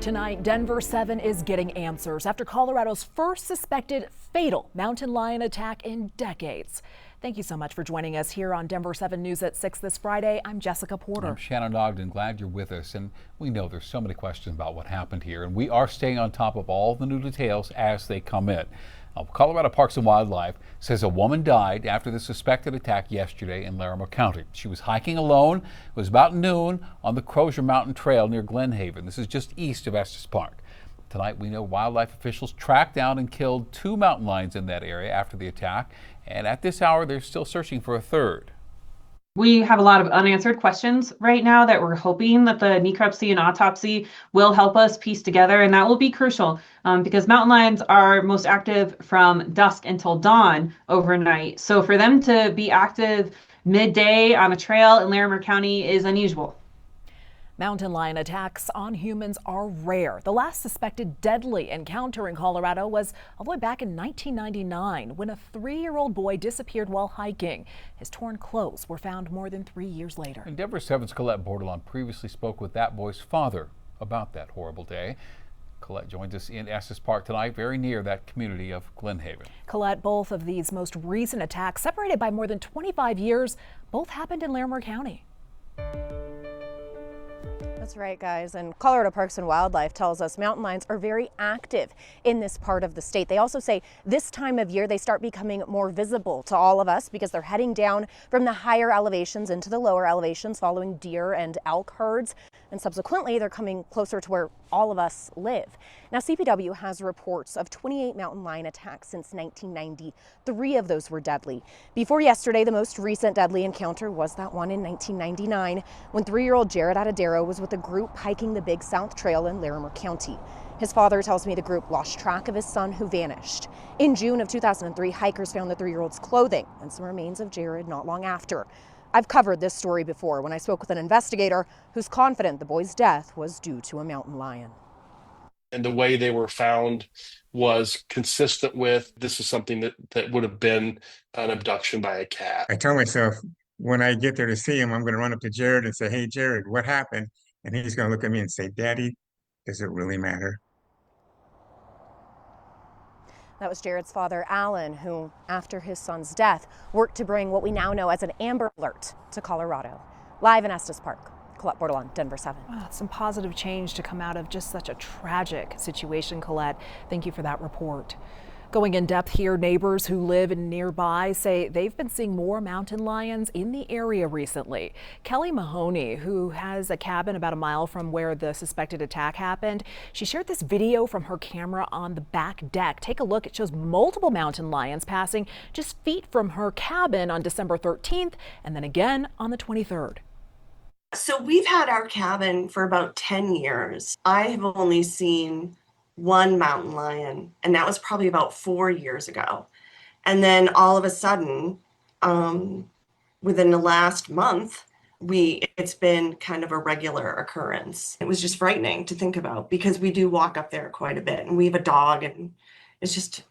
Tonight, Denver 7 is getting answers after Colorado's first suspected fatal mountain lion attack in decades. Thank you so much for joining us here on Denver 7 News at 6 this Friday. I'm Jessica Porter. I'm Shannon Ogden. Glad you're with us. And we know there's so many questions about what happened here, and we are staying on top of all the new details as they come in. Colorado Parks and Wildlife says a woman died after the suspected attack yesterday in Larimer County. She was hiking alone. It was about noon on the Crozier Mountain Trail near Glen Haven. This is just east of Estes Park. Tonight, we know wildlife officials tracked down and killed 2 mountain lions in that area after the attack. And at this hour, they're still searching for a third. We have a lot of unanswered questions right now that we're hoping that the necropsy and autopsy will help us piece together, and that will be crucial because mountain lions are most active from dusk until dawn overnight. So for them to be active midday on a trail in Larimer County is unusual. Mountain lion attacks on humans are rare. The last suspected deadly encounter in Colorado was all the way back in 1999 when a 3-year-old boy disappeared while hiking. His torn clothes were found more than 3 years later. And Denver 7's Colette Bordelon previously spoke with that boy's father about that horrible day. Colette joins us in Estes Park tonight, very near that community of Glen Haven. Colette, both of these most recent attacks, separated by more than 25 years, both happened in Larimer County. That's right, guys. And Colorado Parks and Wildlife tells us mountain lions are very active in this part of the state. They also say this time of year they start becoming more visible to all of us because they're heading down from the higher elevations into the lower elevations following deer and elk herds. And subsequently, they're coming closer to where all of us live. Now, CPW has reports of 28 mountain lion attacks since 1990. 3 of those were deadly. Before yesterday, the most recent deadly encounter was that one in 1999 when 3-year-old Jared Atadero was with a group hiking the Big South Trail in Larimer County. His father tells me the group lost track of his son who vanished. In June of 2003, hikers found the 3-year-old's clothing and some remains of Jared not long after. I've covered this story before when I spoke with an investigator who's confident the boy's death was due to a mountain lion. And the way they were found was consistent with this is something that would have been an abduction by a cat. I tell myself when I get there to see him, I'm going to run up to Jared and say, "Hey, Jared, what happened?" And he's going to look at me and say, "Daddy, does it really matter?" That was Jared's father, Alan, who, after his son's death, worked to bring what we now know as an Amber Alert to Colorado. Live in Estes Park, Colette Bordelon, Denver 7. Some positive change to come out of just such a tragic situation, Colette. Thank you for that report. Going in depth here, neighbors who live in nearby say they've been seeing more mountain lions in the area recently. Kelly Mahoney, who has a cabin about a mile from where the suspected attack happened, she shared this video from her camera on the back deck. Take a look. It shows multiple mountain lions passing just feet from her cabin on December 13th and then again on the 23rd. So we've had our cabin for about 10 years. I have only seen 1 mountain lion, and that was probably about 4 years ago. And then all of a sudden, within the last month, it's been kind of a regular occurrence. It was just frightening to think about because we do walk up there quite a bit and we have a dog, and it's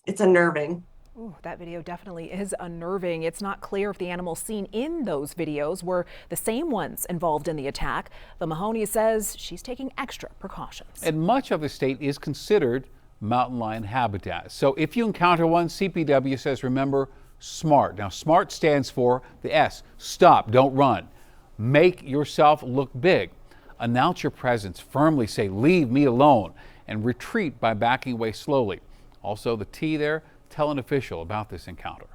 unnerving. Ooh, that video definitely is unnerving. It's not clear if the animals seen in those videos were the same ones involved in the attack. But Mahoney says she's taking extra precautions. And much of the state is considered mountain lion habitat. So if you encounter one, CPW says remember SMART. Now SMART stands for the S, stop, don't run. Make yourself look big. Announce your presence, firmly say leave me alone, and retreat by backing away slowly. Also the T there, tell an official about this encounter.